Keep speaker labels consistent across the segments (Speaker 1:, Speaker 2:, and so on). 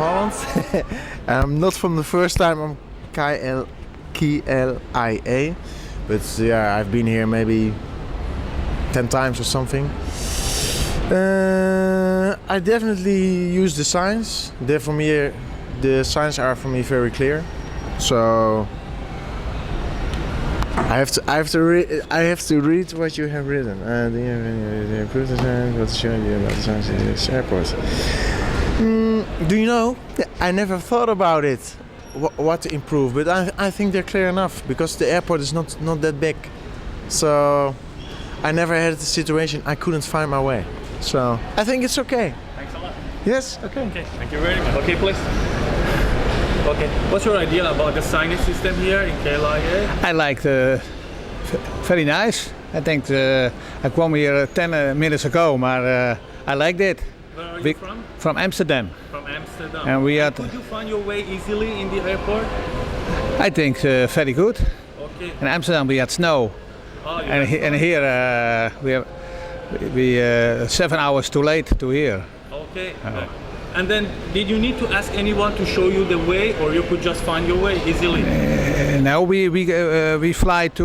Speaker 1: Holland. I'm not from the first time. I'm KLIA, but yeah, I've been here maybe 10 times or something. I definitely use the signs. For me, the signs are for me very clear. So I have to read what you have written. Improve the sign. What to show you about the signs in this airport? Do you know? I never thought about it. What to improve, but I think they're clear enough because the airport is not that big. So I never had the situation I couldn't find my way. So I think it's okay.
Speaker 2: Thanks a lot.
Speaker 1: Yes, okay.
Speaker 2: Okay, thank you very much. Okay, please. Okay, what's your idea about the signage system here in KLIA?
Speaker 3: I like the very nice. I think I came here 10 minutes ago, but I liked it.
Speaker 2: Where are you from?
Speaker 3: From Amsterdam.
Speaker 2: From Amsterdam.
Speaker 3: And we had.
Speaker 2: Could you find your way easily in the airport?
Speaker 3: I think very good.
Speaker 2: Okay.
Speaker 3: In Amsterdam we had snow, and here we 7 hours too late to here.
Speaker 2: Okay. And then, did you need to ask anyone to show you the way, or you could just find your way easily?
Speaker 3: No, we fly to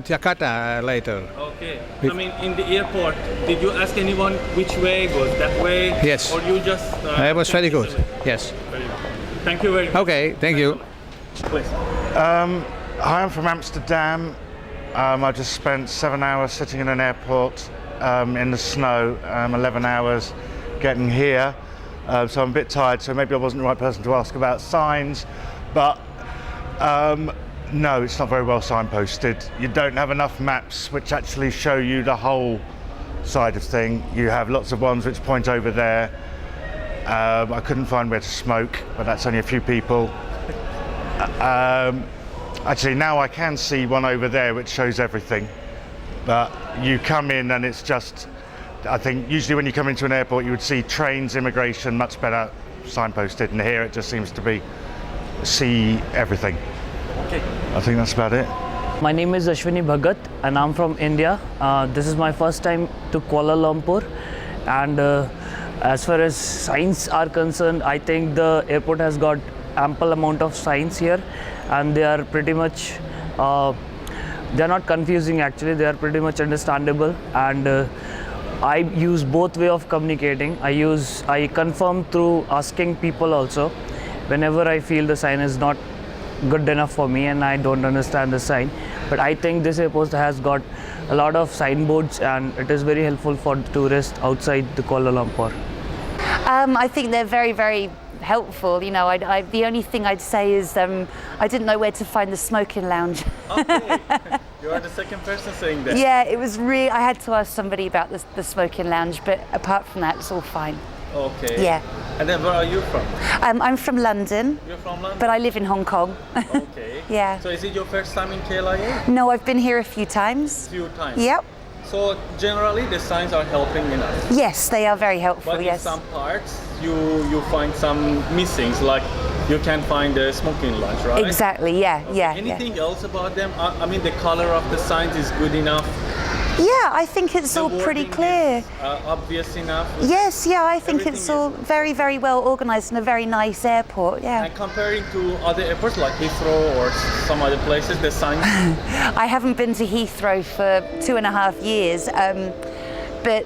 Speaker 3: Jakarta later.
Speaker 2: Okay. I mean, in the airport, did you ask anyone which way goes that way?
Speaker 3: Yes.
Speaker 2: Or you just?
Speaker 3: It was very good.
Speaker 2: Easily?
Speaker 3: Yes.
Speaker 2: Very good. Thank you very much.
Speaker 3: Okay. Thank you.
Speaker 2: Please.
Speaker 4: I'm from Amsterdam. I just spent 7 hours sitting in an airport in the snow, 11 hours getting here. So I'm a bit tired, so maybe I wasn't the right person to ask about signs. But no, it's not very well signposted. You don't have enough maps which actually show you the whole side of thing. You have lots of ones which point over there. I couldn't find where to smoke, but that's only a few people. Actually, now I can see one over there which shows everything. But you come in and it's just, I think usually when you come into an airport you would see trains, immigration, much better signposted, and here it just seems to be see everything.
Speaker 2: Okay.
Speaker 4: I think that's about it.
Speaker 5: My name is Ashwini Bhagat and I'm from India. This is my first time to Kuala Lumpur, and as far as signs are concerned, I think the airport has got ample amount of signs here, and they are pretty much they're not confusing actually, they are pretty much understandable, and I use both way of communicating. I confirm through asking people also. Whenever I feel the sign is not good enough for me and I don't understand the sign. But I think this airport has got a lot of signboards and it is very helpful for tourists outside the Kuala Lumpur.
Speaker 6: I think they're very, very helpful. You know, the only thing I'd say is I didn't know where to find the smoking lounge.
Speaker 2: Okay. You are the second person saying that.
Speaker 6: Yeah, it was really, I had to ask somebody about the smoking lounge, but apart from that, it's all fine.
Speaker 2: Okay.
Speaker 6: Yeah.
Speaker 2: And then where are you from?
Speaker 6: I'm from London.
Speaker 2: You're from London?
Speaker 6: But I live in Hong Kong.
Speaker 2: Okay.
Speaker 6: Yeah.
Speaker 2: So is it your first time in KLIA?
Speaker 6: No, I've been here a few times.
Speaker 2: Few times?
Speaker 6: Yep.
Speaker 2: So generally the signs are helping enough?
Speaker 6: Yes, they are very helpful,
Speaker 2: but
Speaker 6: yes.
Speaker 2: in some parts you find some missings, like you can find the smoking lounge, right?
Speaker 6: Exactly, yeah,
Speaker 2: Okay.
Speaker 6: yeah.
Speaker 2: Anything else about them? I mean, the color of the signs is good enough?
Speaker 6: Yeah, I think it's
Speaker 2: The
Speaker 6: all pretty
Speaker 2: wording
Speaker 6: clear.
Speaker 2: is, obvious enough?
Speaker 6: Yes, yeah, I think it's
Speaker 2: Everything
Speaker 6: all very, very well organised and a very nice airport, yeah.
Speaker 2: And comparing to other airports like Heathrow or some other places, the signs?
Speaker 6: I haven't been to Heathrow for 2.5 years, but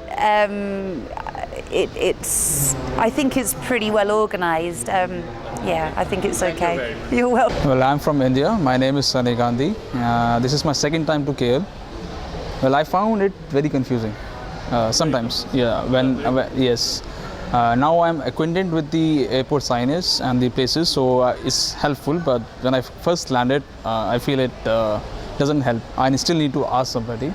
Speaker 6: I think it's pretty well organised. Yeah, I think it's okay.
Speaker 2: Thank you very much.
Speaker 6: You're welcome.
Speaker 7: Well, I'm from India. My name is Sunny Gandhi. This is my second time to KL. Well, I found it very confusing sometimes. Yeah, yes. Now I'm acquainted with the airport signage and the places, so it's helpful. But when I first landed, I feel it doesn't help. I still need to ask somebody,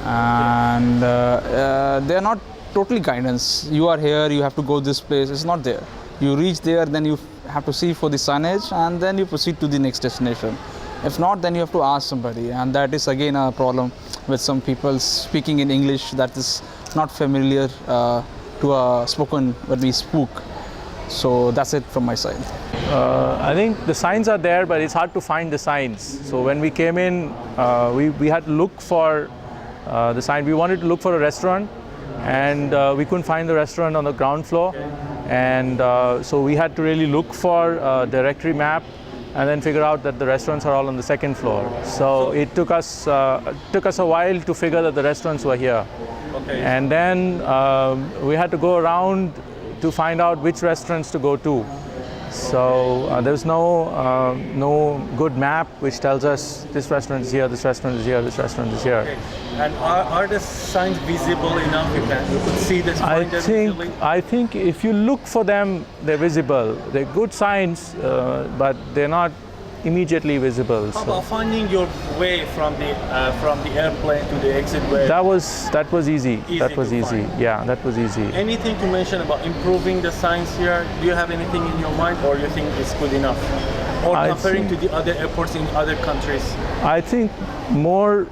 Speaker 7: and they are not totally guidance. You are here, you have to go this place. It's not there. You reach there, then you have to see for the signage, and then you proceed to the next destination. If not, then you have to ask somebody, and that is again a problem with some people speaking in English that is not familiar to a spoken what we spoke. So that's it from my side.
Speaker 8: I think the signs are there, but it's hard to find the signs. So when we came in, we had to look for the sign. We wanted to look for a restaurant, and we couldn't find the restaurant on the ground floor. and so we had to really look for a directory map and then figure out that the restaurants are all on the second floor. So it took us a while to figure that the restaurants were here.
Speaker 2: Okay.
Speaker 8: And then we had to go around to find out which restaurants to go to. So there's no good map which tells us this restaurant is here, this restaurant is here, this restaurant is here.
Speaker 2: Okay. And are the signs visible enough? You could see the signs easily?
Speaker 8: I think if you look for them, they're visible. They're good signs, but they're not immediately visible.
Speaker 2: How about finding your way from the airplane to the exit way?
Speaker 8: That was easy. That was easy.
Speaker 2: Find.
Speaker 8: Yeah, that was easy.
Speaker 2: Anything to mention about improving the signs here? Do you have anything in your mind, or you think it's good enough? Or comparing to the other airports in other countries?
Speaker 8: I think more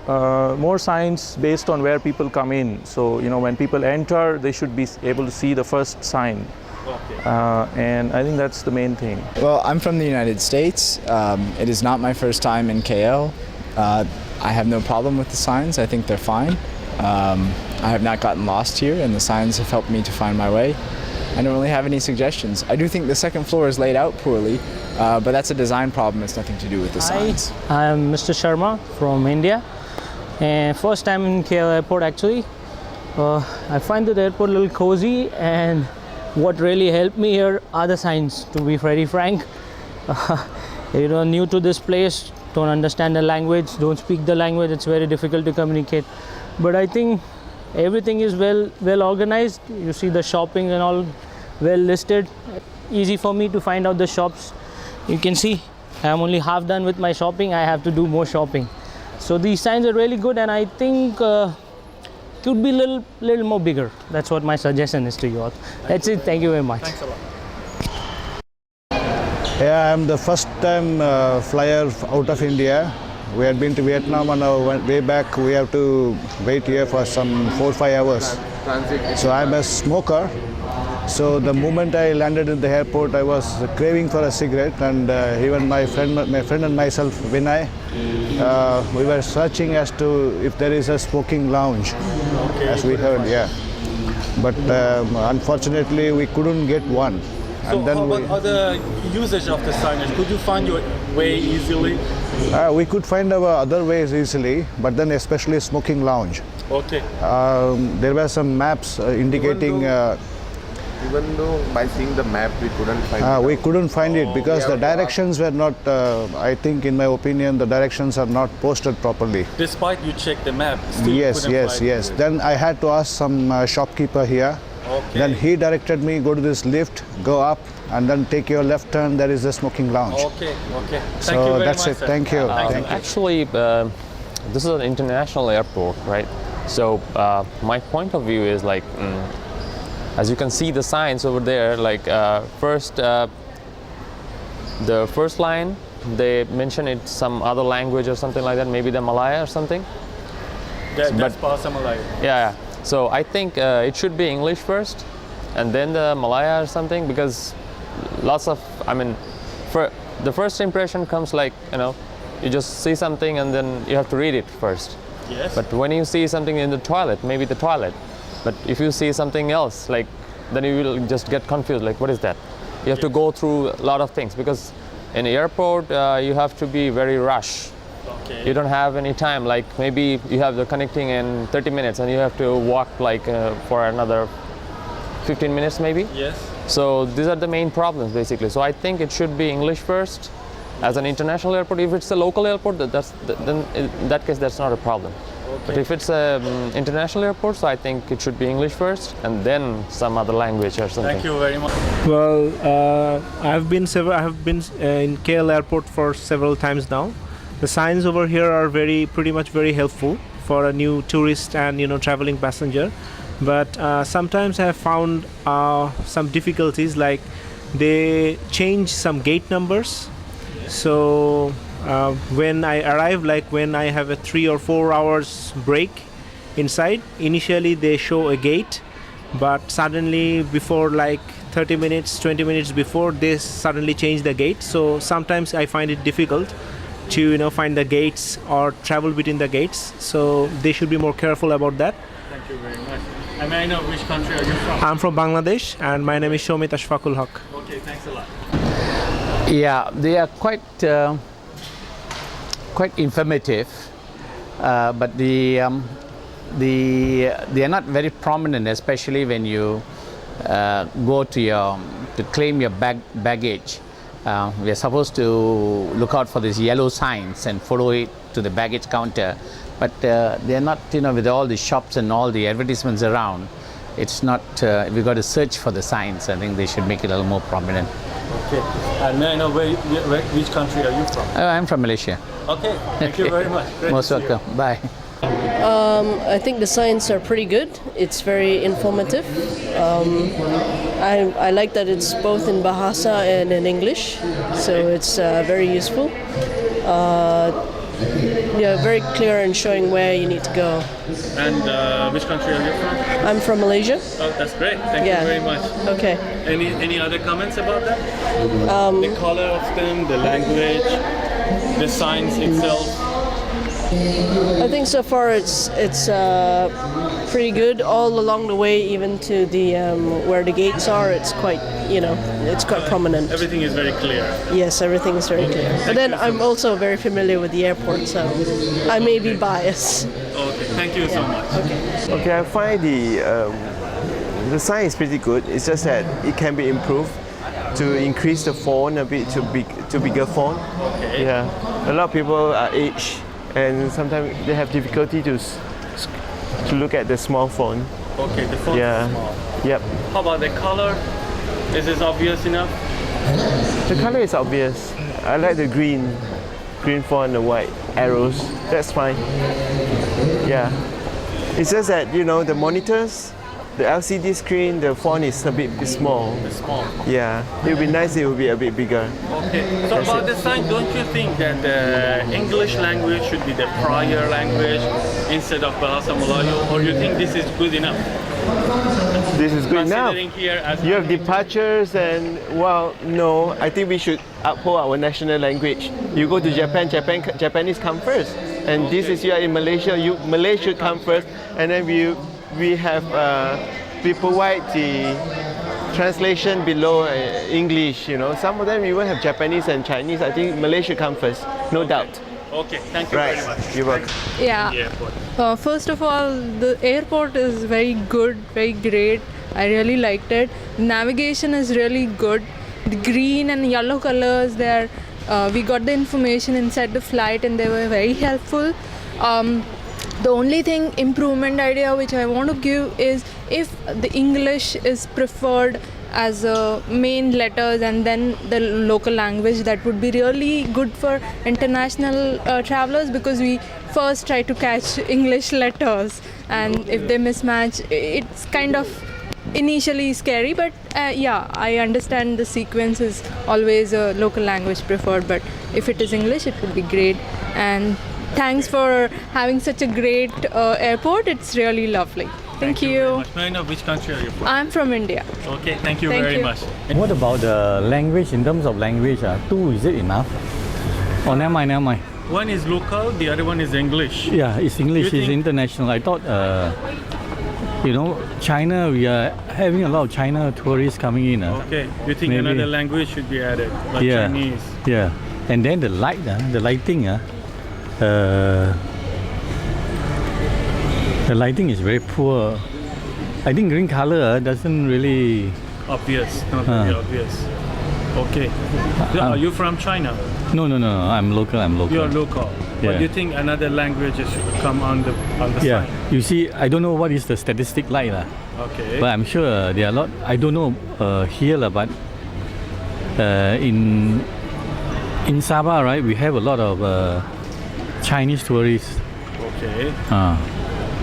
Speaker 8: signs based on where people come in. So when people enter, they should be able to see the first sign.
Speaker 2: Okay.
Speaker 8: And I think that's the main thing.
Speaker 9: Well, I'm from the United States. It is not my first time in KL. I have no problem with the signs. I think they're fine. I have not gotten lost here, and the signs have helped me to find my way. I don't really have any suggestions. I do think the second floor is laid out poorly, but that's a design problem. It's nothing to do with the signs.
Speaker 10: Hi, I'm Mr. Sharma from India, and first time in KL airport actually. I find the airport a little cozy, and what really helped me here are the signs, to be very frank. New to this place, don't understand the language, don't speak the language, it's very difficult to communicate. But I think everything is well organized. You see the shopping and all well listed. Easy for me to find out the shops. You can see I'm only half done with my shopping. I have to do more shopping. So these signs are really good, and I think could be a little more bigger. That's what my suggestion is to you all. That's it. Thank you very much.
Speaker 2: Thanks a lot.
Speaker 3: Yeah, I'm the first time flyer out of India. We had been to Vietnam, and way back we have to wait here for some 4 or 5 hours. So I'm a smoker. So the moment I landed in the airport, I was craving for a cigarette, and even my friend and myself, Vinay, we were searching as to if there is a smoking lounge, as we heard, yeah. But unfortunately, we couldn't get one.
Speaker 2: So
Speaker 3: And then
Speaker 2: how about other usage of the signage? Could you find your way easily?
Speaker 3: we could find our other ways easily, but then especially smoking lounge.
Speaker 2: Okay.
Speaker 3: There were some maps indicating.
Speaker 1: Even though by seeing the map we couldn't find it.
Speaker 3: We couldn't find it because the directions were not, I think in my opinion, the directions are not posted properly.
Speaker 2: Despite you check the map, still
Speaker 3: Yes.
Speaker 2: find it.
Speaker 3: Then I had to ask some shopkeeper here.
Speaker 2: Okay.
Speaker 3: Then he directed me, go to this lift, go up, and then take your left turn, there is a smoking lounge.
Speaker 2: Okay. Thank
Speaker 3: So
Speaker 2: you very
Speaker 3: that's
Speaker 2: much,
Speaker 3: it.
Speaker 2: sir.
Speaker 3: Thank you.
Speaker 2: Thank
Speaker 3: Thank you.
Speaker 11: Actually, this is an international airport, right? So my point of view is like, as you can see the signs over there, like first, the first line, they mention it some other language or something like that, maybe the Malaya or something.
Speaker 2: That's possible.
Speaker 11: Yeah. So I think it should be English first, and then the Malaya or something, because the first impression comes like, you just see something and then you have to read it first.
Speaker 2: Yes.
Speaker 11: But when you see something in the toilet, maybe the toilet, but if you see something else, like, then you will just get confused, like, what is that? You have to go through a lot of things, because in the airport, you have to be very rush.
Speaker 2: Okay.
Speaker 11: You don't have any time, like maybe you have the connecting in 30 minutes and you have to walk like for another 15 minutes maybe.
Speaker 2: Yes.
Speaker 11: So these are the main problems basically. So I think it should be English first as an international airport. If it's a local airport, then in that case that's not a problem.
Speaker 2: Okay.
Speaker 11: But if it's an international airport, so I think it should be English first and then some other language or something.
Speaker 2: Thank you very much.
Speaker 12: Well, I have been in KL airport for several times now. The signs over here are pretty much very helpful for a new tourist and traveling passenger. But sometimes I have found some difficulties, like they change some gate numbers. So when I arrive, like when I have a 3 or 4 hours break inside, initially they show a gate, but suddenly before like 30 minutes, 20 minutes before, they suddenly change the gate. So sometimes I find it difficult to find the gates or travel between the gates. So they should be more careful about that.
Speaker 2: Thank you very much. And may I know which country are you from?
Speaker 12: I'm from Bangladesh, and my name is Shomit Ashfaqul Haq.
Speaker 2: Okay, thanks a lot.
Speaker 13: Yeah, they are quite informative, but they are not very prominent, especially when you go to claim your baggage. We are supposed to look out for these yellow signs and follow it to the baggage counter, but they are not, with all the shops and all the advertisements around. It's not. We got to search for the signs. I think they should make it a little more prominent.
Speaker 2: Okay. And may I know which country are you from?
Speaker 13: I'm from Malaysia.
Speaker 2: Okay. Thank you very much. Great
Speaker 13: Most
Speaker 2: to see you.
Speaker 13: welcome. Bye.
Speaker 14: I think the signs are pretty good. It's very informative. I like that it's both in Bahasa and in English, so it's very useful. Yeah, very clear and showing where you need to go.
Speaker 2: And which country are you from?
Speaker 14: I'm from Malaysia.
Speaker 2: Oh, that's great. Thank you very much.
Speaker 14: Okay.
Speaker 2: Any other comments about that? The color of them, the language, the signs itself.
Speaker 14: I think so far it's pretty good all along the way, even to the where the gates are. It's quite it's quite prominent.
Speaker 2: Everything is very clear.
Speaker 14: Yes, everything is very clear. But then I'm also very familiar with the airport, so I may be biased.
Speaker 2: Okay, thank you so much.
Speaker 1: Okay, I find the sign is pretty good. It's just that it can be improved to increase the font a bit to bigger font.
Speaker 2: Okay.
Speaker 1: Yeah, a lot of people are aged, and sometimes they have difficulty to look at the small font.
Speaker 2: Okay, the font is small.
Speaker 1: Yep.
Speaker 2: How about the color? Is this obvious enough?
Speaker 1: The color is obvious. I like the green font and the white arrows. That's fine. Yeah. It's just that the monitors, the LCD screen, the font is a bit small.
Speaker 2: It's small.
Speaker 1: Yeah. It would be nice if it would be a bit bigger.
Speaker 2: Okay. So about the sign, don't you think that the English language should be the prior language instead of Bahasa Melayu, or you think this is good enough?
Speaker 1: This is good enough.
Speaker 2: Considering here as
Speaker 1: You have departures and, well, no, I think we should uphold our national language. You go to Japanese come first. And this is you are in Malaysia, Malay should come first. And then we have we provide the translation below English. Some of them even have Japanese and Chinese. I think Malay should come first, no doubt.
Speaker 2: Okay, thank you very much.
Speaker 1: You're welcome.
Speaker 15: Yeah. First of all, the airport is very good, very great. I really liked it. Navigation is really good. The green and yellow colors there. We got the information inside the flight, and they were very helpful. The only thing improvement idea which I want to give is if the English is preferred as main letters and then the local language, that would be really good for international travelers, because we first try to catch English letters, and if they mismatch, it's kind of initially scary, but yeah, I understand the sequence is always a local language preferred, but if it is English, it would be great. And thanks for having such a great airport. It's really lovely. Thank you.
Speaker 2: Very much. May I know which country are you from?
Speaker 15: I'm from India.
Speaker 2: Okay, thank you very much.
Speaker 16: What about the language? In terms of language, two, is it enough? Oh, never mind.
Speaker 2: One is local, the other one is English.
Speaker 16: Yeah, it's English, it's international. I thought, China, we are having a lot of China tourists coming in.
Speaker 2: Okay, you think another language should be added, like Chinese?
Speaker 16: Yeah, and then the lighting, the lighting is very poor. I think green color doesn't really...
Speaker 2: Obvious, not very obvious. Okay. Are you from China?
Speaker 16: No, I'm local.
Speaker 2: You're local. But do you think another language should come on the
Speaker 16: yeah.
Speaker 2: sign?
Speaker 16: You see, I don't know what is the statistic like.
Speaker 2: Okay.
Speaker 16: But I'm sure there are a lot, I don't know here, but in Sabah, right, we have a lot of Chinese tourists.
Speaker 2: Okay.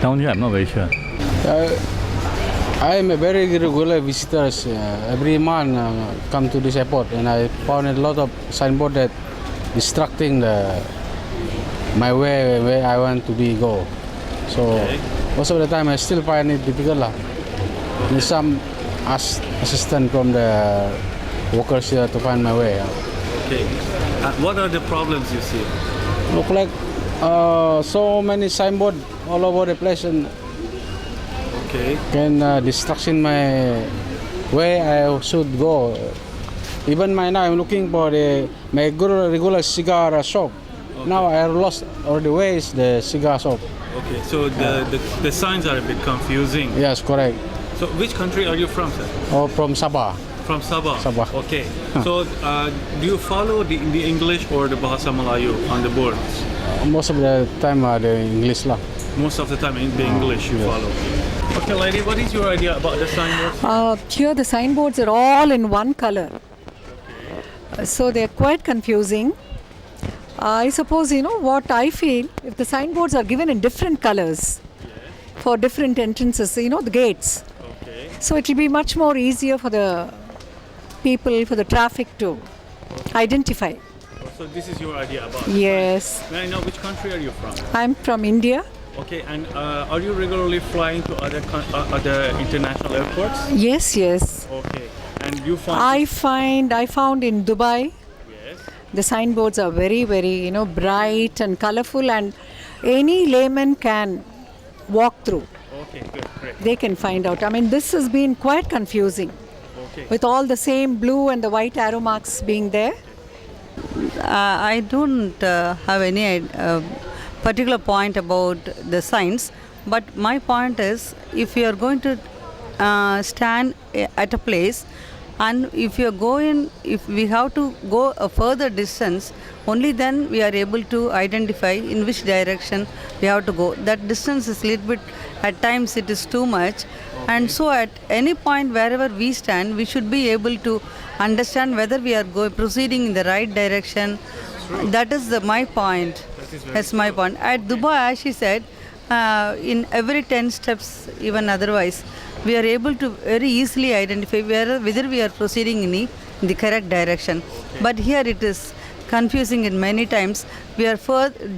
Speaker 16: Down here, I'm not very sure.
Speaker 17: I am a very regular visitor. Every month come to this airport, and I found a lot of signboard that distracting my way where I want to go. So most of the time I still find it difficult. There's some assistance from the workers here to find my way.
Speaker 2: Okay. What are the problems you see?
Speaker 17: Look like so many signboard all over the place, and
Speaker 2: Okay.
Speaker 17: Can distraction my where I should go. Even now I'm looking for my regular cigar shop.
Speaker 2: Okay.
Speaker 17: Now I lost already where is the cigar shop.
Speaker 2: Okay, so the signs are a bit confusing.
Speaker 17: Yes, correct.
Speaker 2: So which country are you from, sir?
Speaker 17: Oh, from Sabah.
Speaker 2: From Sabah.
Speaker 17: Sabah.
Speaker 2: Okay. So do you follow the English or the Bahasa Melayu on the board?
Speaker 17: Most of the time the English lah.
Speaker 2: Most of the time in the English you follow. Okay, lady, what is your idea about the signboards?
Speaker 18: Here the signboards are all in one color. So they're quite confusing. I suppose, what I feel, if the signboards are given in different colors for different entrances, the gates.
Speaker 2: Okay.
Speaker 18: So it will be much more easier for the people, for the traffic to identify.
Speaker 2: So this is your idea about
Speaker 18: Yes.
Speaker 2: May I know which country are you from?
Speaker 18: I'm from India.
Speaker 2: Okay, and are you regularly flying to other international airports?
Speaker 18: Yes, yes.
Speaker 2: Okay, and you find...
Speaker 18: I found in Dubai,
Speaker 2: Yes.
Speaker 18: the signboards are very, very, bright and colorful, and any layman can walk through.
Speaker 2: Okay, good, great.
Speaker 18: They can find out. I mean, this has been quite confusing.
Speaker 2: Okay.
Speaker 18: With all the same blue and the white arrow marks being there.
Speaker 19: I don't have any particular point about the signs, but my point is, if you are going to stand at a place, and if we have to go a further distance, only then we are able to identify in which direction we have to go. That distance is little bit, at times it is too much, and so at any point wherever we stand, we should be able to understand whether we are proceeding in the right direction. That is my point. That's my point. At Dubai, as she said, in every 10 steps, even otherwise, we are able to very easily identify whether we are proceeding in the correct direction. But here it is confusing in many times. We are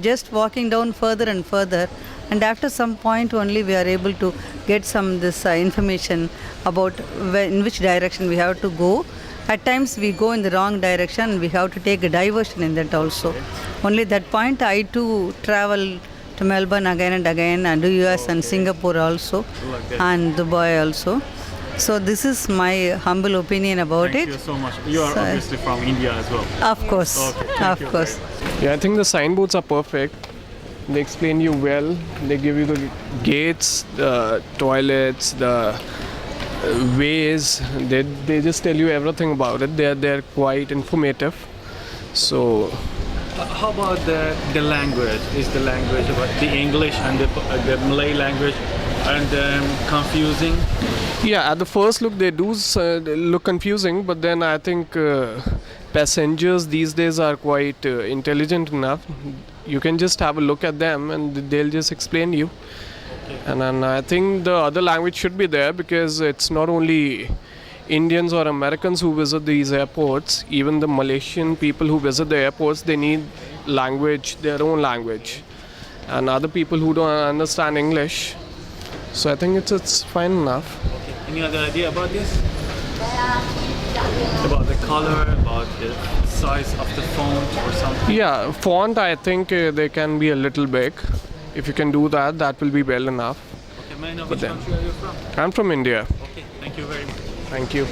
Speaker 19: just walking down further and further, and after some point only we are able to get this information about in which direction we have to go. At times we go in the wrong direction and we have to take a diversion in that also. Only that point I too travel to Melbourne again and again, and US and Singapore also, and Dubai also. So this is my humble opinion about it.
Speaker 2: Thank you so much. You are obviously from India as well.
Speaker 19: Of course,
Speaker 2: Okay,
Speaker 19: of course.
Speaker 20: Yeah, I think the signboards are perfect. They explain you well. They give you the gates, the toilets, the ways. They just tell you everything about it. They're quite informative. So.
Speaker 2: How about the language? Is the language about the English and the Malay language and confusing?
Speaker 20: Yeah, at the first look they do look confusing, but then I think passengers these days are quite intelligent enough. You can just have a look at them and they'll just explain you. Okay. And then I think the other language should be there, because it's not only Indians or Americans who visit these airports. Even the Malaysian people who visit the airports, they need language, their own language, and other people who don't understand English. So I think it's fine enough.
Speaker 2: Okay. Any other idea about this? About the color, about the size of the font or something?
Speaker 20: Yeah, font I think they can be a little big. If you can do that, that will be well enough.
Speaker 2: Okay, may I know which country are you from?
Speaker 20: I'm from India.
Speaker 2: Okay, thank you very much.
Speaker 20: Thank you.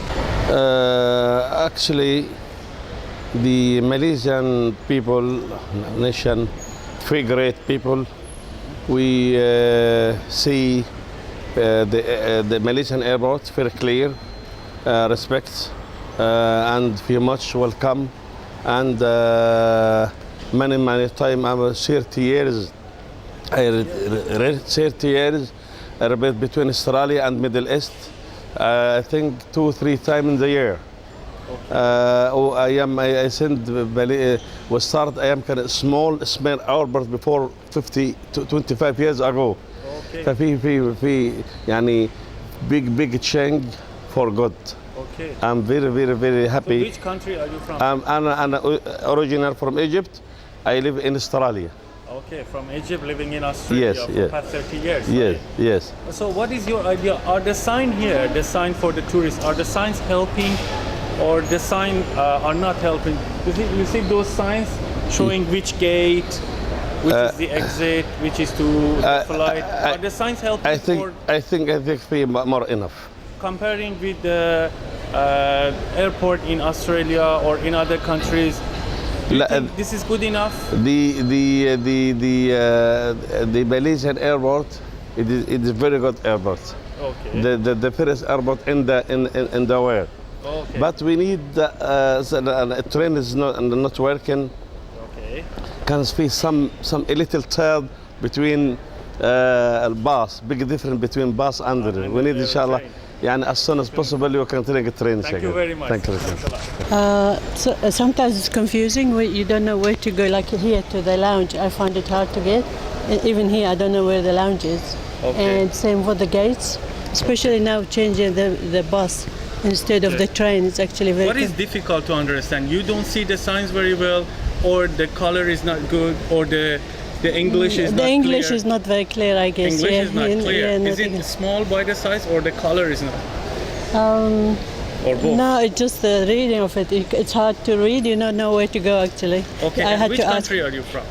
Speaker 21: Actually, the Malaysian people, nation, very great people. We see the Malaysian airport very clear, respect, and very much welcome. And many time, I'm 30 years. I read 30 years between Australia and Middle East. I think 2-3 times in the year. I send we start. I am kind of small airport before 50 to 25 years ago. ففي يعني big change for good.
Speaker 2: Okay.
Speaker 21: I'm very happy.
Speaker 2: So which country are you from?
Speaker 21: I'm original from Egypt. I live in Australia.
Speaker 2: Okay, from Egypt, living in Australia for the past 30 years.
Speaker 21: Yes,
Speaker 2: right?
Speaker 21: yes.
Speaker 2: So what is your idea? Are the sign here, the sign for the tourists, are the signs helping, or the sign are not helping? You see those signs showing which gate, which is the exit, which is to the flight. Are the signs helping?
Speaker 21: I think be more enough.
Speaker 2: Comparing with the airport in Australia or in other countries, do you think this is good enough?
Speaker 21: The Malaysian airport, it is very good airport.
Speaker 2: Okay.
Speaker 21: The first airport in the world.
Speaker 2: Okay.
Speaker 21: But we need a train is not working.
Speaker 2: Okay.
Speaker 21: Can be some a little turn between bus, big difference between bus and the. We need inshallah. Yani as soon as possible you can take a train.
Speaker 2: Thank you very much.
Speaker 21: Thank you.
Speaker 4: Sometimes it's confusing when you don't know where to go, like here to the lounge. I find it hard to get. Even here, I don't know where the lounge is.
Speaker 2: Okay.
Speaker 4: And same for the gates, especially now changing the bus instead of the train. It's actually very
Speaker 2: What is difficult to understand? You don't see the signs very well, or the color is not good, or the English is not
Speaker 4: The English
Speaker 2: clear?
Speaker 4: is not very clear, I guess.
Speaker 2: English
Speaker 4: yeah.
Speaker 2: is not clear.
Speaker 4: Yeah,
Speaker 2: Is it small by the size, or the color is not? Or both?
Speaker 4: No, it's just the reading of it. It's hard to read. You don't know where to go actually.
Speaker 2: Okay.
Speaker 4: I
Speaker 2: And
Speaker 4: had
Speaker 2: which
Speaker 4: to ask
Speaker 2: country are you from?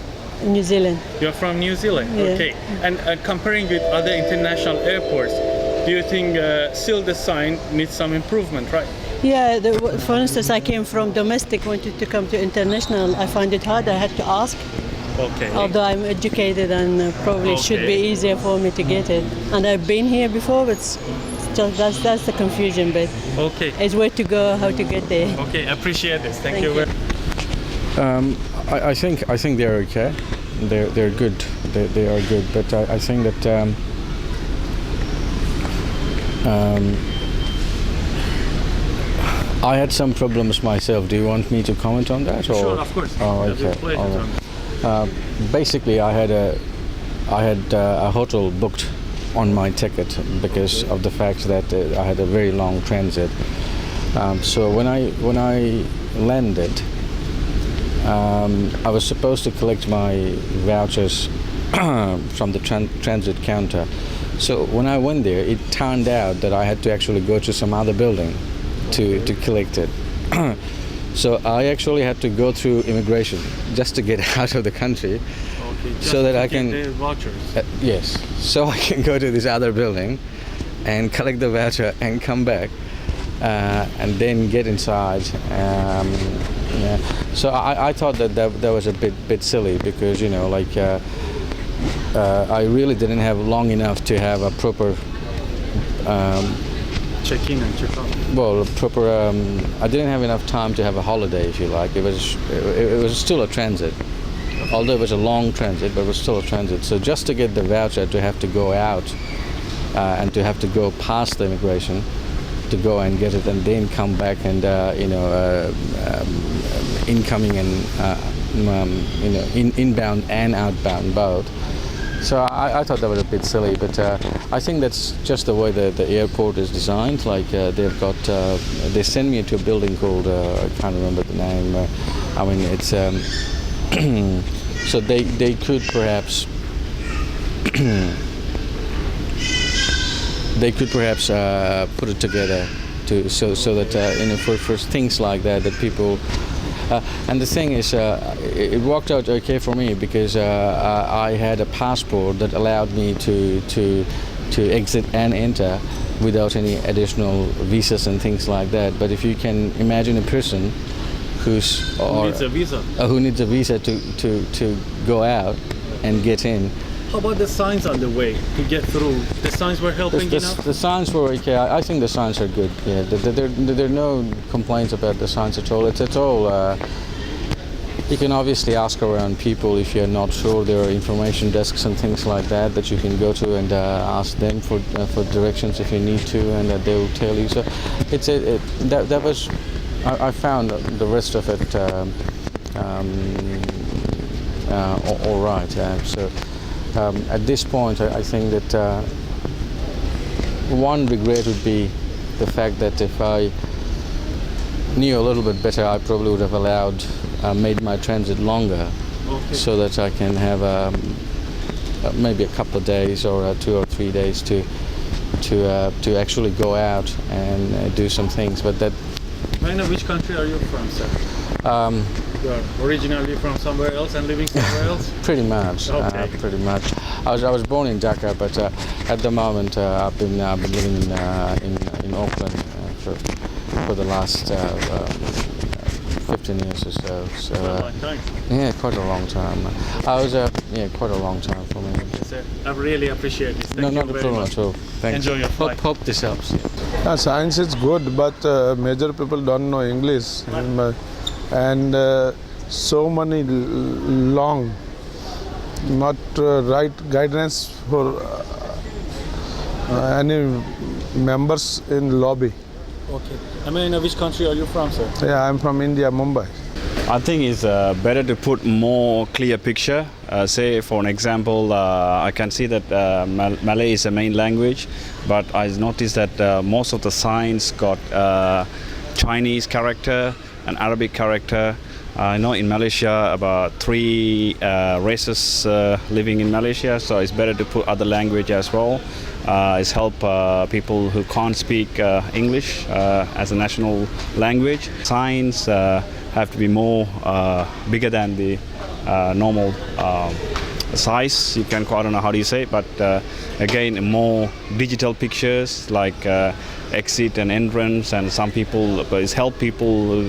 Speaker 4: New Zealand.
Speaker 2: You're from New Zealand.
Speaker 4: Yeah.
Speaker 2: Okay. And comparing with other international airports, do you think still the sign needs some improvement, right?
Speaker 4: Yeah, for instance, I came from domestic, wanted to come to international. I find it hard. I had to ask.
Speaker 2: Okay.
Speaker 4: Although I'm educated and probably it should be
Speaker 2: Okay.
Speaker 4: easier for me to get it. And I've been here before, but that's the confusion bit.
Speaker 2: Okay.
Speaker 4: It's where to go, how to get there.
Speaker 2: Okay. Appreciate this. Thank
Speaker 4: Thank
Speaker 2: you
Speaker 4: you.
Speaker 2: very
Speaker 22: I think they're okay. They're good. They are good. But I think that I had some problems myself. Do you want me to comment on that? Or?
Speaker 2: Sure, of course.
Speaker 22: Oh,
Speaker 2: It'll be a
Speaker 22: okay.
Speaker 2: pleasure
Speaker 22: All
Speaker 2: to
Speaker 22: right. Basically, I had a hotel booked on my ticket because of the fact that I had a very long transit. So when I landed, I was supposed to collect my vouchers from the transit counter. So when I went there, it turned out that I had to actually go to some other building to collect it. So I actually had to go through immigration just to get out of the country, so that I can.
Speaker 2: The vouchers.
Speaker 22: Yes, so I can go to this other building and collect the voucher and come back, and then get inside. Yeah. So I thought that was a bit silly because I really didn't have long enough to have a proper
Speaker 2: check-in and check-out.
Speaker 22: well, proper. I didn't have enough time to have a holiday, if you like. It was still a transit, although it was a long transit, but it was still a transit. So just to get the voucher, to have to go out and to have to go past the immigration to go and get it, and then come back and incoming and inbound and outbound both. So I thought that was a bit silly, but I think that's just the way the airport is designed. Like they've got, they send me to a building called, I can't remember the name. I mean, it's, so they could perhaps, put it together so that for things like that people. And the thing is, it worked out okay for me because I had a passport that allowed me to exit and enter without any additional visas and things like that. But if you can imagine a person who
Speaker 2: needs a visa,
Speaker 22: who needs a visa to go out and get in.
Speaker 2: How about the signs on the way to get through? The signs were helping enough?
Speaker 22: The signs were okay. I think the signs are good. Yeah, there are no complaints about the signs at all. It's all. You can obviously ask around people if you're not sure. There are information desks and things like that you can go to and ask them for directions if you need to, and they will tell you. So that was. I found the rest of it all right. So. At this point, I think that one regret would be the fact that if I knew a little bit better, I probably would have made my transit longer, so that I can have maybe a couple of days or 2 or 3 days to actually go out and do some things. But that
Speaker 2: I know which country are you from, sir? You are originally from somewhere else and living somewhere else?
Speaker 22: Pretty much.
Speaker 2: Okay.
Speaker 22: Pretty much. I was born in Dhaka, but at the moment I've been living in Auckland for the last 15 years or so. So
Speaker 2: a long time.
Speaker 22: yeah, quite a long time. Quite a long time for me.
Speaker 2: Yes, sir. I really appreciate this. Thank you
Speaker 22: Not a
Speaker 2: very
Speaker 22: problem
Speaker 2: much.
Speaker 22: at all. Thanks.
Speaker 2: Enjoy your flight.
Speaker 22: Hope this helps.
Speaker 5: Science is good, but major people don't know English, and so many long, not right guidance for any members in lobby.
Speaker 2: Okay. I mean, which country are you from, sir?
Speaker 5: Yeah, I'm from India, Mumbai.
Speaker 6: I think it's better to put more clear picture. Say, for an example, I can see that Malay is the main language, but I noticed that most of the signs got Chinese character and Arabic character. I know in Malaysia about 3 races living in Malaysia, so it's better to put other language as well. It's help people who can't speak English as a national language. Signs have to be more bigger than the normal size. You can, I don't know how do you say it, but again, more digital pictures like exit and entrance, and some people, but it's help people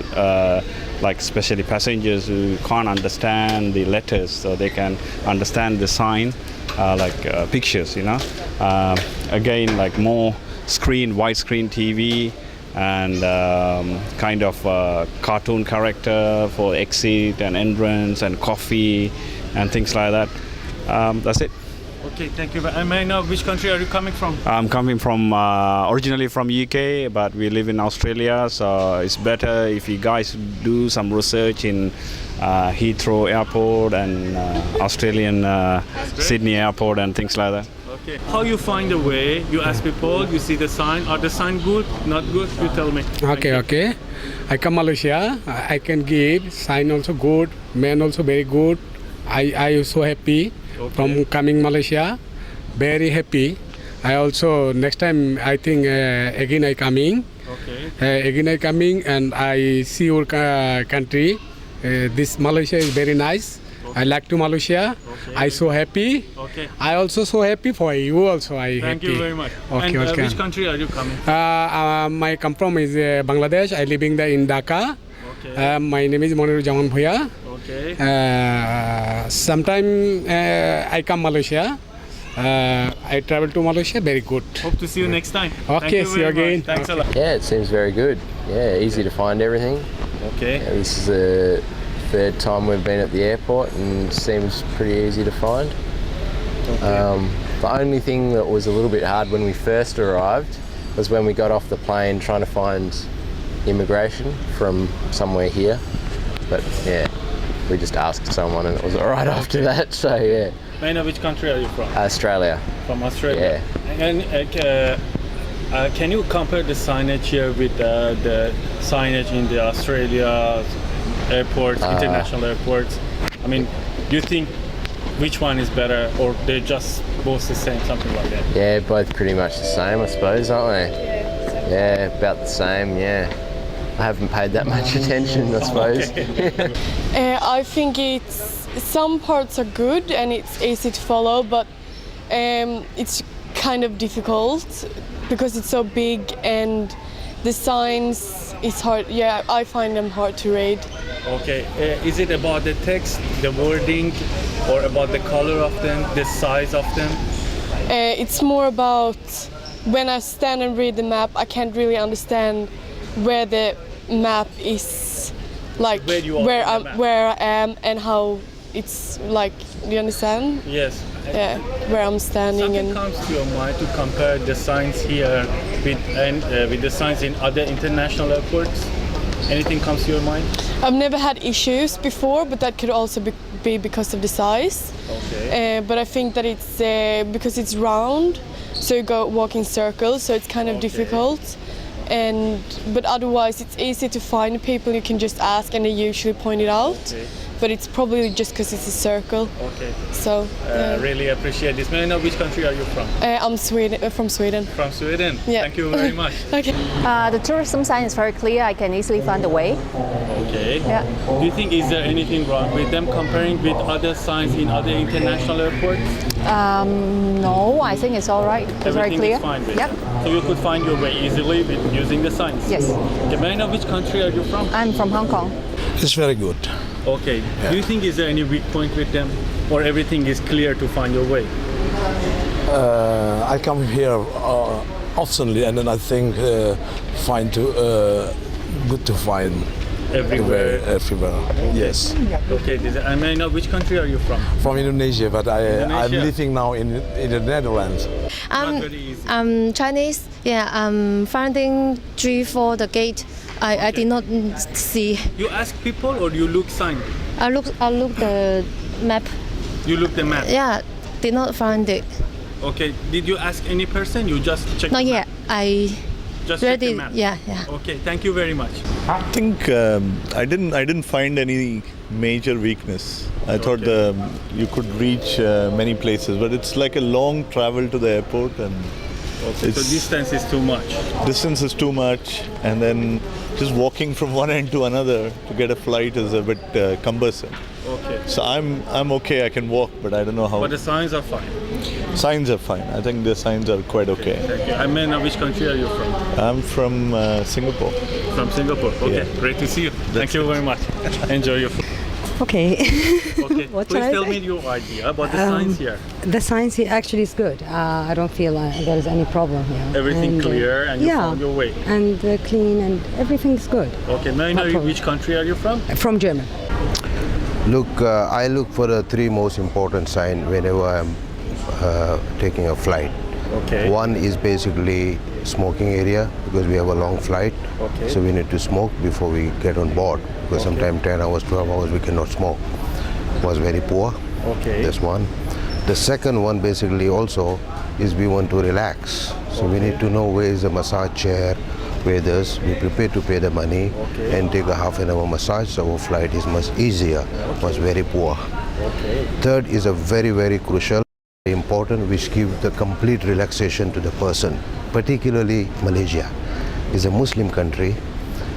Speaker 6: like especially passengers who can't understand the letters, so they can understand the sign like pictures, you know. Again, like more screen, widescreen TV, and kind of cartoon character for exit and entrance and coffee and things like that. That's it.
Speaker 2: Okay, thank you. I may know which country are you coming from?
Speaker 6: I'm coming from originally from UK, but we live in Australia, so it's better if you guys do some research in Heathrow Airport and Australian Sydney Airport and things like that.
Speaker 2: Okay. How you find the way? You ask people, you see the sign. Are the sign good, not good? You tell me.
Speaker 17: Okay. I come Malaysia. I can give sign also good, man also very good. I so happy from coming Malaysia. Very happy. I also next time I think again I coming.
Speaker 2: Okay.
Speaker 17: Again I coming and I see your country. This Malaysia is very nice. I like to Malaysia.
Speaker 2: Okay.
Speaker 17: I so happy.
Speaker 2: Okay.
Speaker 17: I also so happy for you also.
Speaker 2: Thank
Speaker 17: happy.
Speaker 2: you very much.
Speaker 17: Okay,
Speaker 2: and
Speaker 17: okay.
Speaker 2: which country are you coming?
Speaker 17: My come from is Bangladesh. I living there in Dhaka.
Speaker 2: Okay.
Speaker 17: My name is Monir Jaman Bhoya.
Speaker 2: Okay.
Speaker 17: Sometime I come Malaysia. I travel to Malaysia. Very good.
Speaker 2: Hope to see you next time.
Speaker 17: Okay,
Speaker 2: Thank you
Speaker 17: see you
Speaker 2: very
Speaker 17: again.
Speaker 2: much. Thanks a lot.
Speaker 23: Yeah, it seems very good. Yeah, easy to find everything.
Speaker 2: Okay.
Speaker 23: Yeah, this is the 3rd time we've been at the airport and it seems pretty easy to find.
Speaker 2: Okay.
Speaker 23: The only thing that was a little bit hard when we first arrived was when we got off the plane trying to find immigration from somewhere here. But yeah, we just asked someone and it was all right after that, so yeah.
Speaker 2: May I know which country are you from?
Speaker 23: Australia.
Speaker 2: From Australia.
Speaker 23: Yeah.
Speaker 2: And can you compare the signage here with the signage in the Australia airports, international airports? I mean, do you think which one is better, or they're just both the same, something like that?
Speaker 23: Yeah, both pretty much the same, I suppose, aren't they? Yeah, about the same, yeah. I haven't paid that much attention, I suppose.
Speaker 24: I think some parts are good and it's easy to follow, but it's kind of difficult because it's so big and the signs is hard. Yeah, I find them hard to read.
Speaker 2: Okay, is it about the text, the wording, or about the color of them, the size of them?
Speaker 24: It's more about when I stand and read the map, I can't really understand where the map is, like where I am and how it's like. Do you understand?
Speaker 2: Yes.
Speaker 24: Yeah, where I'm standing.
Speaker 2: Something comes to your mind to compare the signs here with the signs in other international airports? Anything comes to your mind?
Speaker 24: I've never had issues before, but that could also be because of the size.
Speaker 2: Okay.
Speaker 24: But I think that it's because it's round, so you walk in circles, so it's kind of difficult. But otherwise, it's easy to find people you can just ask, and they usually point it out.
Speaker 2: Okay.
Speaker 24: but it's probably just because it's a circle.
Speaker 2: Okay.
Speaker 24: So
Speaker 2: Really appreciate this. May I know which country are you from?
Speaker 24: I'm from Sweden.
Speaker 2: From Sweden.
Speaker 24: Yeah.
Speaker 2: Thank you very much.
Speaker 24: Okay.
Speaker 7: The tourism sign is very clear. I can easily find the way.
Speaker 2: Okay.
Speaker 7: Yeah.
Speaker 2: Do you think is there anything wrong with them comparing with other signs in other international airports?
Speaker 7: No, I think it's all right. It's very
Speaker 2: Everything
Speaker 7: clear.
Speaker 2: is fine with
Speaker 7: Yep.
Speaker 2: them. So you could find your way easily with using the signs?
Speaker 7: Yes.
Speaker 2: Okay, may I know which country are you from?
Speaker 7: I'm from Hong Kong.
Speaker 5: It's very good.
Speaker 2: Okay.
Speaker 5: Yeah.
Speaker 2: Do you think is there any weak point with them, or everything is clear to find your way?
Speaker 5: I come here oftenly, and then I think good to find
Speaker 2: Everywhere.
Speaker 5: Everywhere. Yes.
Speaker 2: Okay. And may I know which country are you from?
Speaker 5: From Indonesia, but I'm
Speaker 2: Indonesia?
Speaker 5: living now in the Netherlands.
Speaker 2: Not very easy.
Speaker 8: Chinese. Yeah. Finding 3-4 the gate. I did not see.
Speaker 2: You ask people or you look sign?
Speaker 8: I look the map.
Speaker 2: You look the map?
Speaker 8: Yeah. Did not find it.
Speaker 2: Okay. Did you ask any person? You just check.
Speaker 8: Not
Speaker 2: the
Speaker 8: yet.
Speaker 2: map?
Speaker 8: I
Speaker 2: Just
Speaker 8: read
Speaker 2: check the
Speaker 8: it.
Speaker 2: map.
Speaker 8: Yeah.
Speaker 2: Okay. Thank you very much.
Speaker 9: I think I didn't find any major weakness. I thought you could reach many places, but it's like a long travel to the airport, and
Speaker 2: Okay. So distance is too much.
Speaker 9: Distance is too much, and then just walking from one end to another to get a flight is a bit cumbersome.
Speaker 2: Okay.
Speaker 9: So I'm okay. I can walk, but I don't know how.
Speaker 2: But the signs are fine.
Speaker 9: Signs are fine. I think the signs are quite okay.
Speaker 2: Thank you. I may know which country are you from?
Speaker 9: I'm from Singapore.
Speaker 2: From Singapore. Okay.
Speaker 9: Yeah.
Speaker 2: Great to see you. Thank you very much. Enjoy your food.
Speaker 10: Okay.
Speaker 2: Okay.
Speaker 10: What
Speaker 2: Please
Speaker 10: shall I
Speaker 2: tell
Speaker 10: say?
Speaker 2: me your idea about the signs here.
Speaker 10: The science here actually is good. I don't feel there is any problem here.
Speaker 2: Everything
Speaker 10: And,
Speaker 2: clear and you
Speaker 10: yeah,
Speaker 2: found your way.
Speaker 10: and clean and everything's good.
Speaker 2: Okay. May I know
Speaker 10: problem.
Speaker 2: which country are you from?
Speaker 10: From German.
Speaker 25: Look, I look for the three most important signs whenever I'm taking a flight.
Speaker 2: Okay.
Speaker 25: One is basically smoking area, because we have a long flight,
Speaker 2: Okay.
Speaker 25: so we need to smoke before we get on board, because sometimes 10 hours, 12 hours we cannot smoke. Was very poor.
Speaker 2: Okay.
Speaker 25: That's one. The second one basically also is we want to relax, so we need to know where is the massage chair, where there's, we prepare to pay the money and take a half an hour massage, so our flight is much easier. Was very poor.
Speaker 2: Okay.
Speaker 25: Third is a very, very crucial, important, which gives the complete relaxation to the person. Particularly Malaysia is a Muslim country.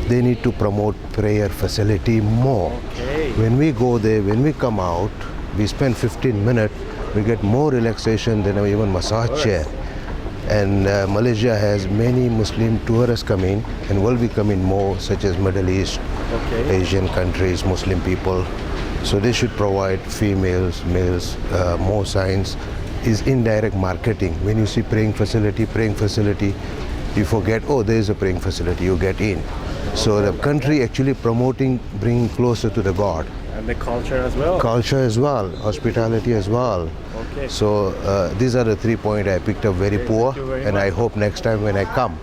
Speaker 25: They need to promote prayer facility more.
Speaker 2: Okay.
Speaker 25: When we go there, when we come out, we spend 15 minutes, we get more relaxation than even massage chair. And Malaysia has many Muslim tourists coming and will be coming more, such as Middle East, Asian countries, Muslim people. So they should provide females, males, more signs. Is indirect marketing. When you see praying facility, you forget, oh, there is a praying facility, you get in. So the country actually promoting, bringing closer to the God.
Speaker 2: And the culture as well.
Speaker 25: Culture as well, hospitality as well.
Speaker 2: Okay.
Speaker 25: So these are the 3 points I picked up very poor, and I hope next time when I come,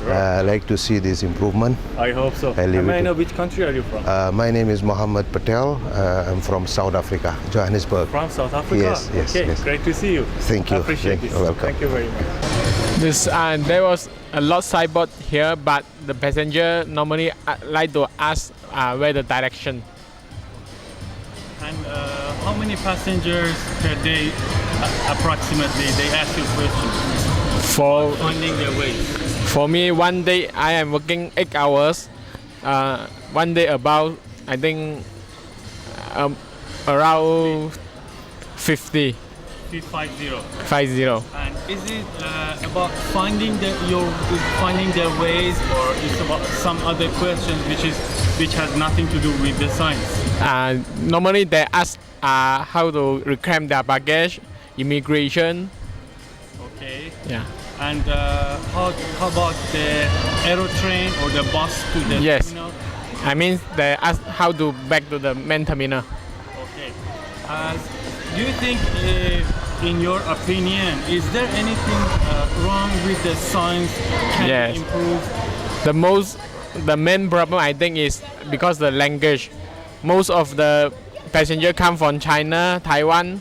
Speaker 25: I like to see this improvement.
Speaker 2: I hope so.
Speaker 25: I leave
Speaker 2: And may I
Speaker 25: it
Speaker 2: know which country are you from?
Speaker 25: My name is Mohammed Patel. I'm from South Africa, Johannesburg.
Speaker 2: From South Africa?
Speaker 25: Yes, yes,
Speaker 2: Okay,
Speaker 25: yes.
Speaker 2: great to see you.
Speaker 25: Thank you.
Speaker 2: I appreciate this.
Speaker 25: You're welcome.
Speaker 2: Thank you very much.
Speaker 26: There was a lot signboard here, but the passenger normally like to ask where the direction.
Speaker 2: And how many passengers per day approximately they ask you questions?
Speaker 26: For
Speaker 2: Finding their way.
Speaker 26: For me, one day I am working 8 hours. One day about, I think, around 50.
Speaker 2: 50.
Speaker 26: 50.
Speaker 2: And is it about finding their ways, or is about some other questions which has nothing to do with the science?
Speaker 26: Normally they ask how to reclaim their baggage, immigration.
Speaker 2: Okay.
Speaker 26: Yeah.
Speaker 2: And how about the aero train or the bus to the
Speaker 26: Yes.
Speaker 2: terminal?
Speaker 26: I mean they ask how to back to the main terminal.
Speaker 2: Okay. Do you think, in your opinion, is there anything wrong with the science? Can
Speaker 26: Yes.
Speaker 2: it improve?
Speaker 26: The main problem I think is because the language. Most of the passengers come from China, Taiwan.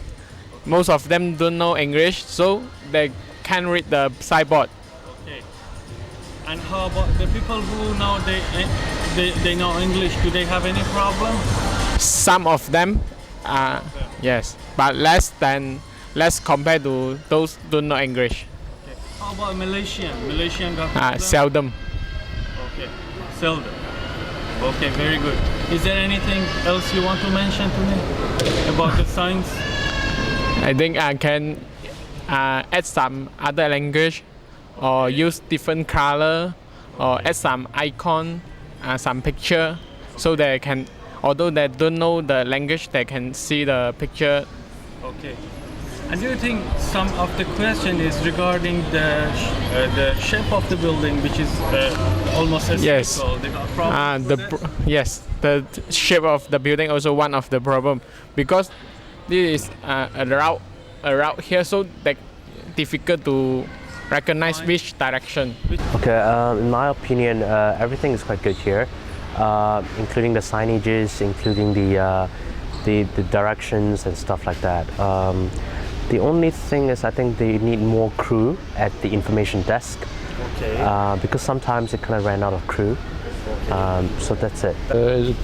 Speaker 26: Most of them don't know English, so they can't read the signboard.
Speaker 2: Okay. And how about the people who know they know English? Do they have any problem?
Speaker 26: some of them, yes, but less compared to those who don't know English.
Speaker 2: Okay. How about Malaysian? Malaysian got
Speaker 26: seldom.
Speaker 2: Okay, seldom. Okay, very good. Is there anything else you want to mention to me about the signs?
Speaker 26: I think I can add some other language, or use different color, or add some icon, some picture, so they can, although they don't know the language, they can see the picture.
Speaker 2: Okay. And do you think some of the question is regarding the shape of the building, which is almost a
Speaker 26: Yes.
Speaker 2: circle? They got problems with that?
Speaker 26: Yes, the shape of the building also one of the problem, because this is a route here, so that difficult to recognize which direction.
Speaker 1: Okay, in my opinion, everything is quite good here, including the signages, including the directions and stuff like that. The only thing is, I think they need more crew at the information desk.
Speaker 2: Okay.
Speaker 1: Because sometimes it kind of ran out of crew. So that's it.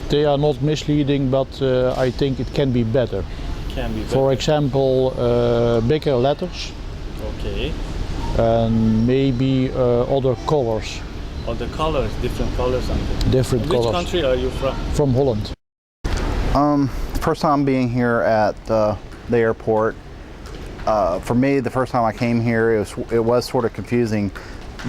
Speaker 3: They are not misleading, but I think it can be better. For example, bigger letters.
Speaker 2: Okay.
Speaker 3: And maybe other colors.
Speaker 2: Other colors, different colors.
Speaker 3: Different colors.
Speaker 2: Which country are you from?
Speaker 3: From Holland.
Speaker 11: First time being here at the airport. For me, the first time I came here, it was sort of confusing.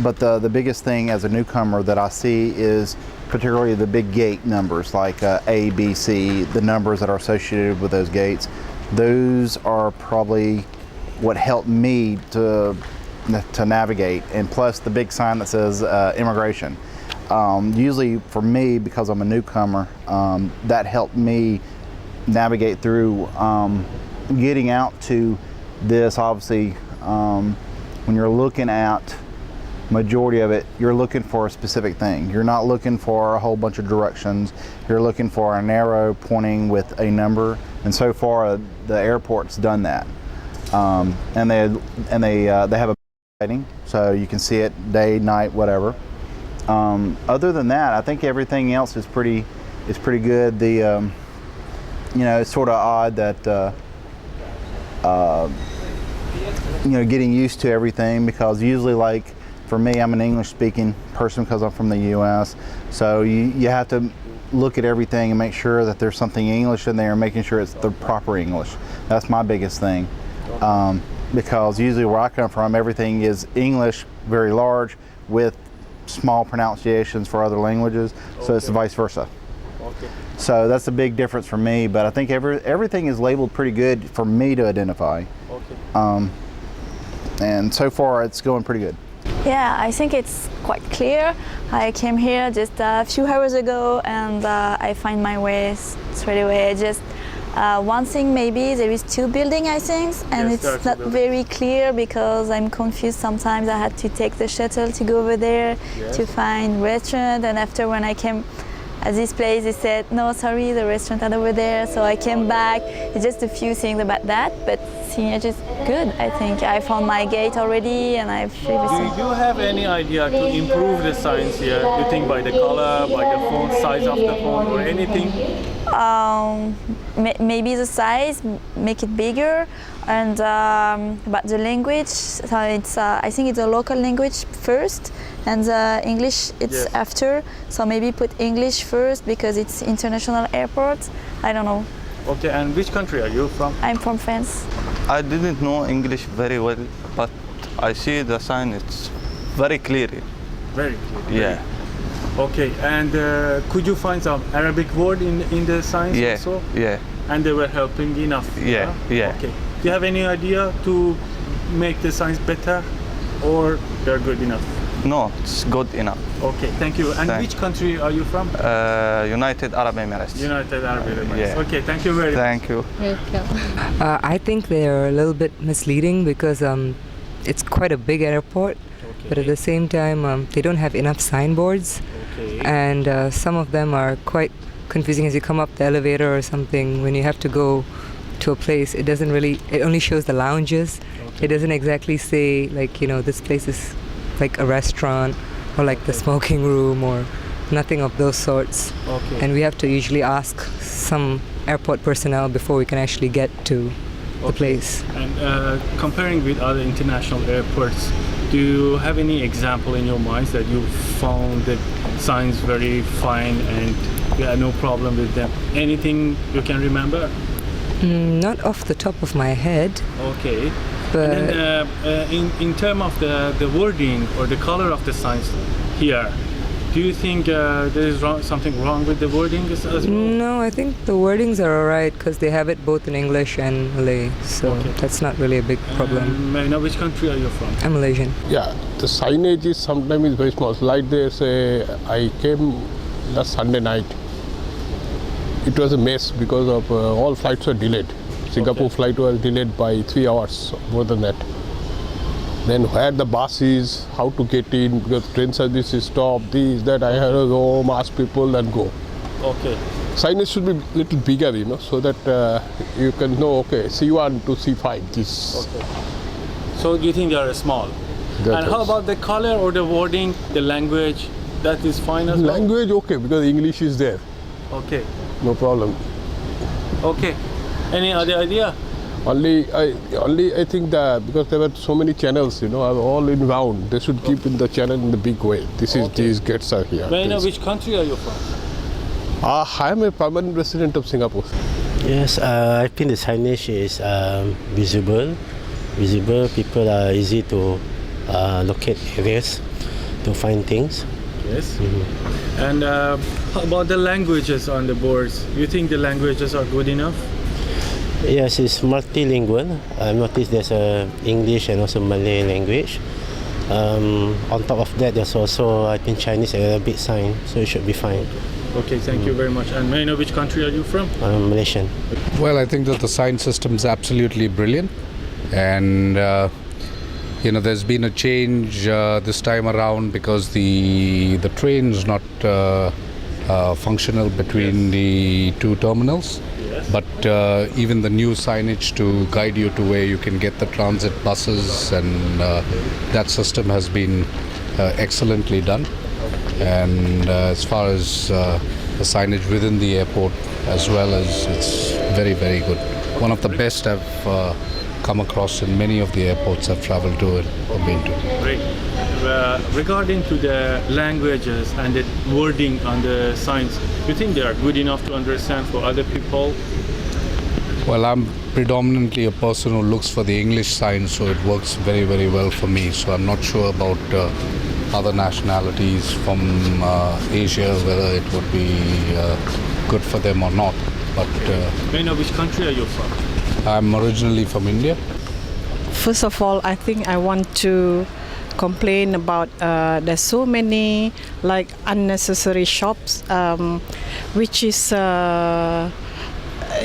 Speaker 11: But the biggest thing as a newcomer that I see is particularly the big gate numbers, like A, B, C, the numbers that are associated with those gates. Those are probably what helped me to navigate, and plus the big sign that says immigration. Usually for me, because I'm a newcomer, that helped me navigate through getting out to this. Obviously, when you're looking at majority of it, you're looking for a specific thing. You're not looking for a whole bunch of directions. You're looking for an arrow pointing with a number, and so far the airport's done that. And they have a lighting, so you can see it day, night, whatever. Other than that, I think everything else is pretty good. The it's sort of odd that getting used to everything, because usually, like for me, I'm an English-speaking person because I'm from the U.S. So you have to look at everything and make sure that there's something English in there, making sure it's the proper English. That's my biggest thing, because usually where I come from, everything is English, very large, with small pronunciations for other languages. So it's vice versa.
Speaker 2: Okay.
Speaker 11: So that's a big difference for me, but I think everything is labeled pretty good for me to identify.
Speaker 2: Okay.
Speaker 11: And so far it's going pretty good.
Speaker 12: Yeah, I think it's quite clear. I came here just a few hours ago, and I find my way straight away. Just one thing, maybe there is two buildings, I think, and
Speaker 2: yes,
Speaker 12: it's not very clear because I'm confused sometimes. I had to take the shuttle to go over there to find restaurant, and after when I came at this place, they said, no, sorry, the restaurant are over there, so I came back. It's just a few things about that, but Signage is good, I think. I found my gate already, and I've everything.
Speaker 2: Do you have any idea to improve the signs here? You think by the color, by the font, size of the font, or anything?
Speaker 12: Maybe the size, make it bigger, and but the language, so it's I think it's a local language first, and the English it's after. So maybe put English first because it's international airport. I don't know.
Speaker 2: Okay, and which country are you from?
Speaker 12: I'm from France.
Speaker 13: I didn't know English very well, but I see the sign. It's very clear.
Speaker 2: Very clear.
Speaker 13: Yeah.
Speaker 2: Okay, and could you find some Arabic word in the signs also?
Speaker 13: Yeah.
Speaker 2: And they were helping enough?
Speaker 13: Yeah, yeah.
Speaker 2: Okay. Do you have any idea to make the signs better, or they're good enough?
Speaker 13: No, it's good enough.
Speaker 2: Okay, thank you. And which country are you from?
Speaker 13: United Arab Emirates.
Speaker 2: United Arab Emirates.
Speaker 13: Yeah.
Speaker 2: Okay, thank you very much.
Speaker 13: Thank you.
Speaker 14: I think they're a little bit misleading because it's quite a big airport, but at the same time they don't have enough signboards, and some of them are quite confusing as you come up the elevator or something. When you have to go to a place, it only shows the lounges. It doesn't exactly say, like, this place is like a restaurant or like the smoking room or nothing of those sorts. And we have to usually ask some airport personnel before we can actually get to the place.
Speaker 2: And comparing with other international airports, do you have any example in your minds that you found the signs very fine and you had no problem with them? Anything you can remember?
Speaker 14: Not off the top of my head.
Speaker 2: Okay.
Speaker 14: But
Speaker 2: And then, in terms of the wording or the color of the signs here, do you think there is something wrong with the wording as well?
Speaker 14: no, I think the wordings are alright because they have it both in English and Malay, so that's not really a big problem.
Speaker 2: May I know which country are you from?
Speaker 14: I'm Malaysian.
Speaker 15: Yeah, the signage is sometimes very small. Like they say, I came last Sunday night. It was a mess because of all flights were delayed. Singapore flight was delayed by 3 hours, more than that. Then where the bus is, how to get in, because train service is stopped, this, that, I had to go home, ask people and go.
Speaker 2: Okay.
Speaker 15: Signage should be a little bigger, so that you can know, okay, C1 to C5, this.
Speaker 2: Okay. So do you think they are small?
Speaker 15: That
Speaker 2: and how
Speaker 15: is.
Speaker 2: about the color or the wording, the language, that is fine as well?
Speaker 15: Language, okay, because English is there.
Speaker 2: Okay.
Speaker 15: No problem.
Speaker 2: Okay. Any other idea?
Speaker 15: Only I think that because there were so many channels, all in round, they should keep in the channel in the big way. These gates are here.
Speaker 2: May I know which country are you from?
Speaker 15: I am a permanent resident of Singapore.
Speaker 16: Yes, I think the signage is visible. People are easy to locate areas to find things.
Speaker 2: Yes. And how about the languages on the boards? You think the languages are good enough?
Speaker 16: Yes, it's multilingual. I've noticed there's English and also Malay language. On top of that, there's also, I think, Chinese and Arabic sign, so it should be fine.
Speaker 2: Okay, thank you very much. And may I know which country are you from?
Speaker 16: I'm Malaysian.
Speaker 18: Well, I think that the sign system is absolutely brilliant. And, there's been a change this time around because the train's not functional between the two terminals. But even the new signage to guide you to where you can get the transit buses, and that system has been excellently done. And as far as the signage within the airport as well, as it's very, very good. One of the best I've come across in many of the airports I've traveled to and been to.
Speaker 2: Great. Regarding to the languages and the wording on the signs, do you think they are good enough to understand for other people?
Speaker 18: Well, I'm predominantly a person who looks for the English sign, so it works very, very well for me. So I'm not sure about other nationalities from Asia, whether it would be good for them or not. But
Speaker 2: May I know which country are you from?
Speaker 18: I'm originally from India.
Speaker 19: First of all, I think I want to complain about there's so many unnecessary shops, which is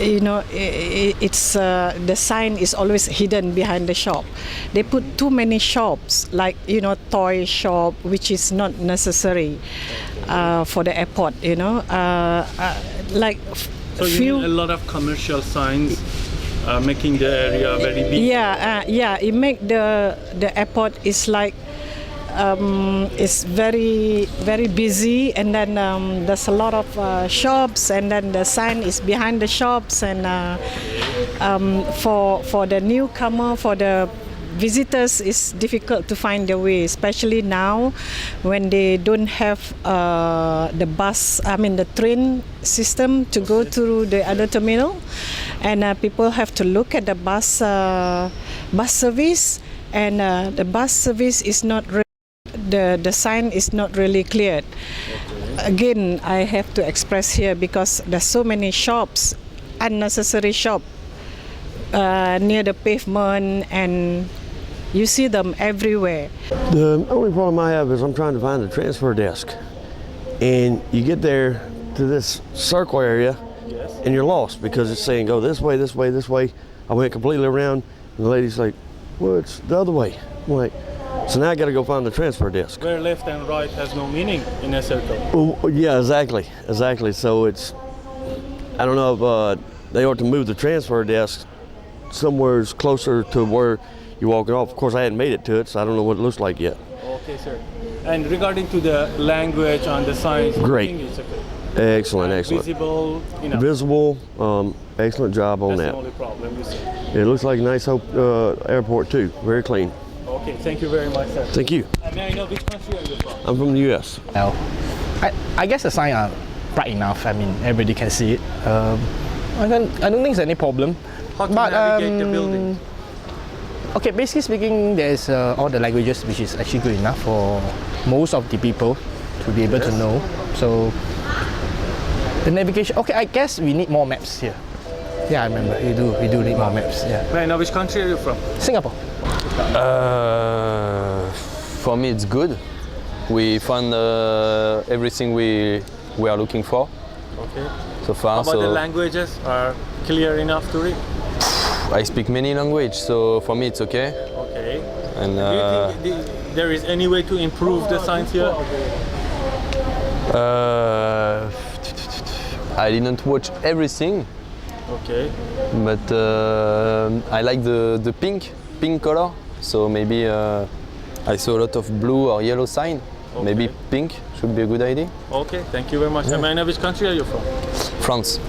Speaker 19: it's the sign is always hidden behind the shop. They put too many shops, toy shop, which is not necessary for the airport.
Speaker 2: So you need a lot of commercial signs. Making the area very big.
Speaker 19: Yeah. It make the airport is it's very, very busy, and then there's a lot of shops, and then the sign is behind the shops, and for the newcomer, for the visitors, it's difficult to find their way, especially now when they don't have the train system to go through the other terminal, and people have to look at the bus service, and the bus service is not the sign is not really cleared. Again, I have to express here because there's so many shops, unnecessary shop near the pavement, and you see them everywhere.
Speaker 20: The only problem I have is I'm trying to find the transfer desk, and you get there to this circle area, and you're lost because it's saying go this way, this way, this way. I went completely around, and the lady's like, well, it's the other way. I'm like, so now I got to go find the transfer desk.
Speaker 2: Where left and right has no meaning in a circle.
Speaker 20: Oh, yeah, exactly. So it's, I don't know if they ought to move the transfer desk somewhere closer to where you're walking off. Of course, I hadn't made it to it, so I don't know what it looks like yet.
Speaker 2: Okay, sir. And regarding to the language on the signs,
Speaker 20: great.
Speaker 2: It's okay.
Speaker 20: Excellent, excellent.
Speaker 2: Visible, enough.
Speaker 20: Visible, excellent job on
Speaker 2: That's
Speaker 20: that.
Speaker 2: the only problem you see.
Speaker 20: It looks like a nice airport too, very clean.
Speaker 2: Okay, thank you very much, sir.
Speaker 20: Thank you.
Speaker 2: May I know which country are you from?
Speaker 20: I'm from the US.
Speaker 4: Well, I guess the signs are bright enough. I mean, everybody can see it. I don't think there's any problem.
Speaker 2: How to navigate the building?
Speaker 4: Okay, basically speaking, there's all the languages, which is actually good enough for most of the people to be able to know. So the navigation. Okay, I guess we need more maps here. Yeah, I remember. We do need more maps. Yeah.
Speaker 2: May I know which country are you from?
Speaker 4: Singapore.
Speaker 6: For me, it's good. We found everything we are looking for.
Speaker 2: Okay.
Speaker 6: So far,
Speaker 2: How about the languages are clear enough to read?
Speaker 6: I speak many languages, so for me it's okay.
Speaker 2: Okay.
Speaker 6: And
Speaker 2: do you think there is any way to improve the signs here?
Speaker 6: I didn't watch everything.
Speaker 2: Okay.
Speaker 6: But I like the pink color. So maybe I saw a lot of blue or yellow sign. Okay. Maybe pink should be a good idea.
Speaker 2: Okay, thank you very much.
Speaker 6: Yeah.
Speaker 2: May I know which country are you from?
Speaker 6: France.